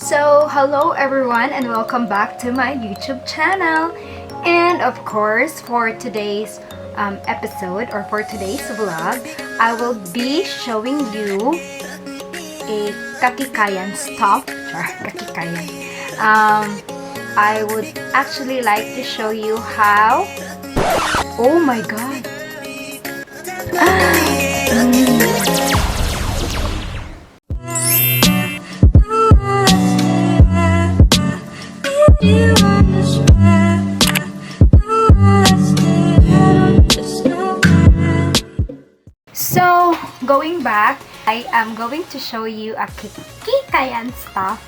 So, hello everyone and welcome back to my YouTube channel. And of course, for today's episode or for today's vlog, I will be showing you a kakikayan stuff. Kakikayan. I would actually like to show you how. Oh my god! So, going back, I am going to show you a kikayan stuff.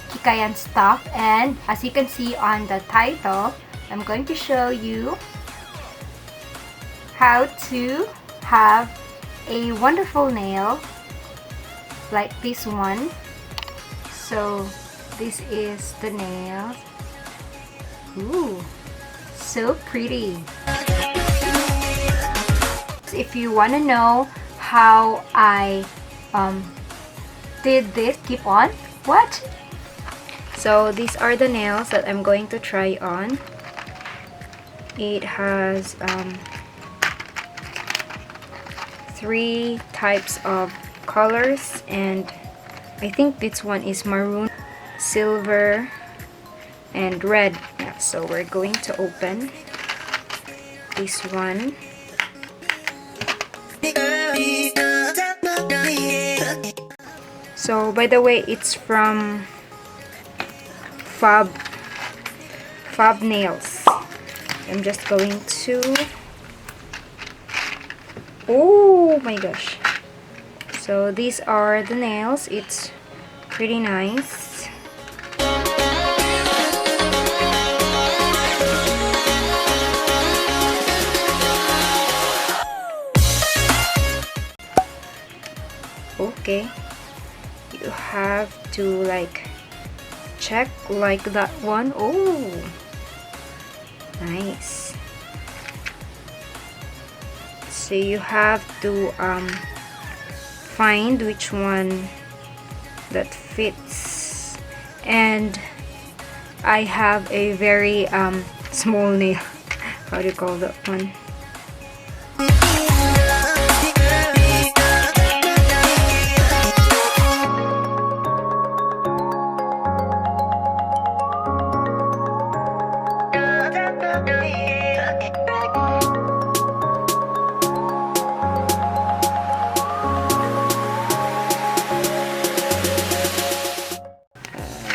Kikayan stuff, and as you can see on the title, I'm going to show you how to have a wonderful nail like this one. So this is the nail. Ooh, so pretty. If you want to know how I did this, keep on watch. So these are the nails that I'm going to try on. It has 3 types of colors, and I think this one is maroon, silver, and red. Yeah, so we're going to open this one. So by the way, it's from Fab Nails. I'm just going to, oh my gosh, so these are the nails. It's pretty nice. Okay, you have to like check like that one. Oh, nice. So you have to find which one that fits, and I have a very small nail. How do you call that one?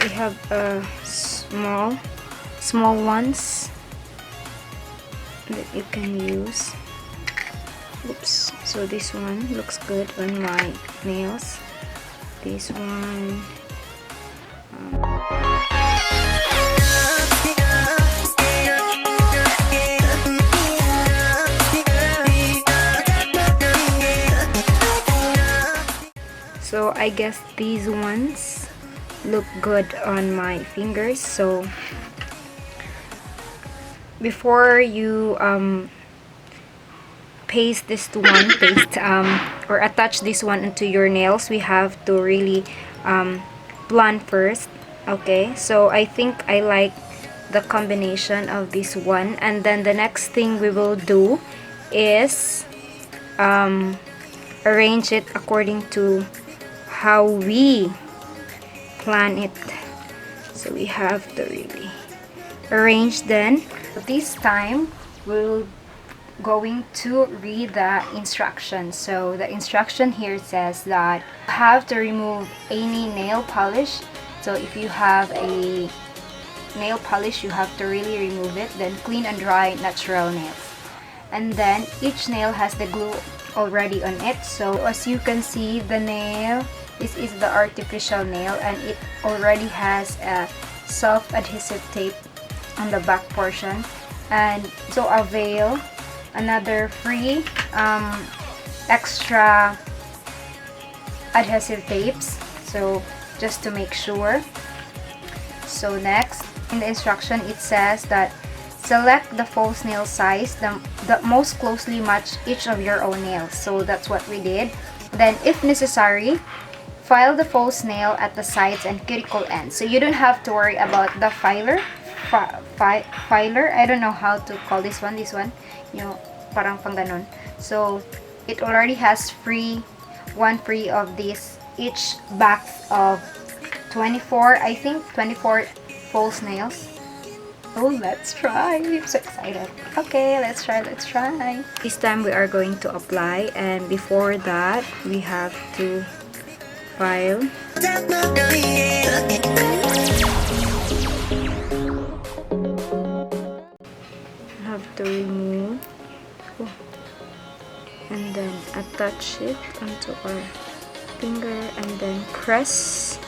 We have small ones that you can use. Oops, so this one looks good on my nails. This one so I guess these ones look good on my fingers. So before you paste this one, or attach this one into your nails, we have to really blend first. Okay, so I think I like the combination of this one, and then the next thing we will do is arrange it according to how we plan it. So we have to really arrange. Then this time we're going to read the instructions. So the instruction here says that you have to remove any nail polish. So if you have a nail polish, you have to really remove it. Then clean and dry natural nails, and then each nail has the glue already on it. So as you can see, the nail, this is the artificial nail, and it already has a soft adhesive tape on the back portion. And so avail another free extra adhesive tapes, so just to make sure. So next, in the instruction it says that select the false nail size that most closely match each of your own nails. So that's what we did. Then if necessary, file the false nail at the sides and cuticle ends. So you don't have to worry about the filer. Filer, I don't know how to call this one. Yung parang pang ganon. So it already has one free of this, each box of 24, I think 24 false nails. Oh, let's try. I'm so excited. Okay, let's try. This time we are going to apply, and before that we have to file. Have to remove and then attach it onto our finger and then press.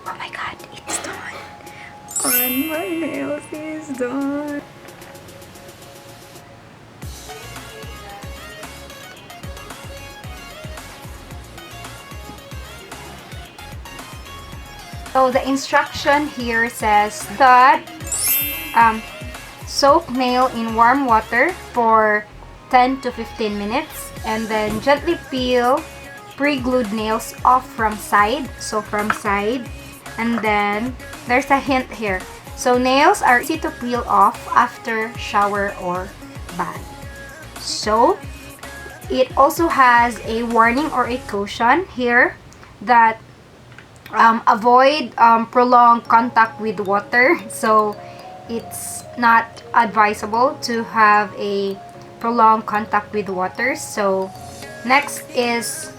Oh my god, it's done. And my nails is done. So the instruction here says that soak nail in warm water for 10 to 15 minutes and then gently peel pre-glued nails off from side. So from side, and then there's a hint here. So nails are easy to peel off after shower or bath. So it also has a warning or a caution here that avoid prolonged contact with water. So it's not advisable to have a prolonged contact with water. So next is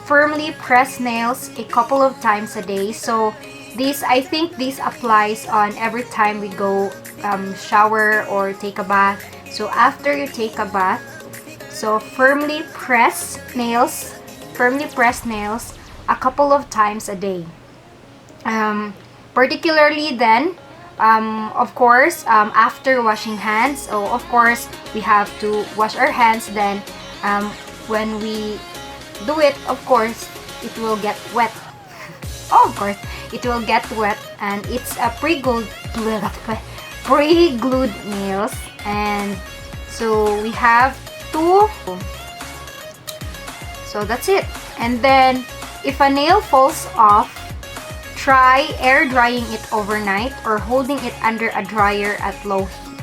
firmly press nails a couple of times a day. So I think this applies on every time we go shower or take a bath. So after you take a bath, so firmly press nails a couple of times a day. Particularly then, of course, after washing hands. So of course we have to wash our hands. Then when we do it, of course it will get wet. Oh, of course it will get wet, and it's a pre-glued nails. And so we have to, so that's it. And then if a nail falls off, try air drying it overnight or holding it under a dryer at low heat.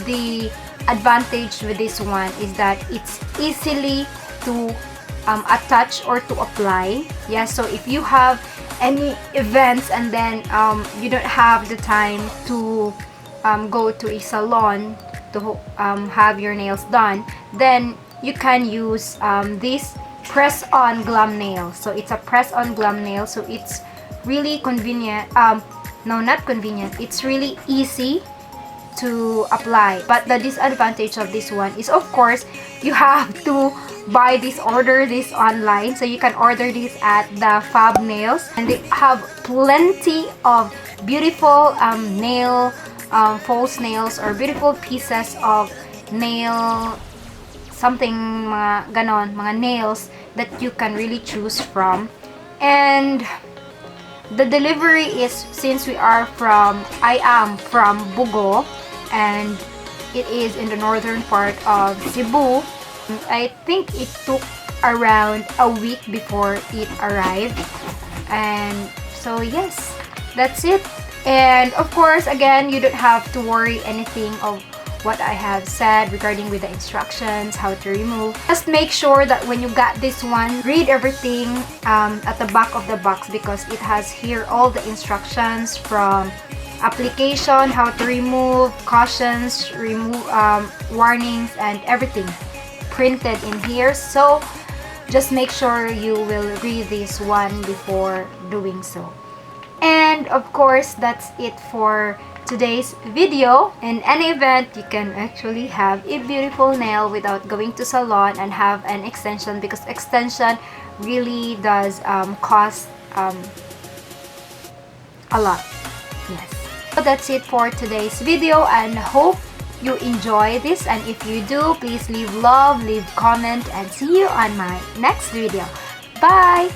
The advantage with this one is that it's easily to attach or to apply. Yeah, so if you have any events and then you don't have the time to go to a salon to have your nails done, then you can use this press-on glam nail. So it's a press-on glam nail, so it's really convenient. No, not convenient, it's really easy to apply. But the disadvantage of this one is, of course, you have to order this online. So you can order this at the Fab Nails, and they have plenty of beautiful false nails or beautiful pieces of nail, something mga ganon, mga nails that you can really choose from. And the delivery is, since I am from Bugo, and it is in the northern part of Cebu, I think it took around a week before it arrived. And so yes, that's it. And of course, again, you don't have to worry anything of what I have said regarding with the instructions, how to remove. Just make sure that when you got this one, read everything at the back of the box, because it has here all the instructions from application, how to remove, cautions, warnings, and everything. printed in here, so just make sure you will read this one before doing so. And of course, that's it for today's video. In any event, you can actually have a beautiful nail without going to salon and have an extension, because extension really does cost a lot. Yes. So that's it for today's video, and hope you enjoy this. And if you do, please leave love, leave comment, and see you on my next video. Bye!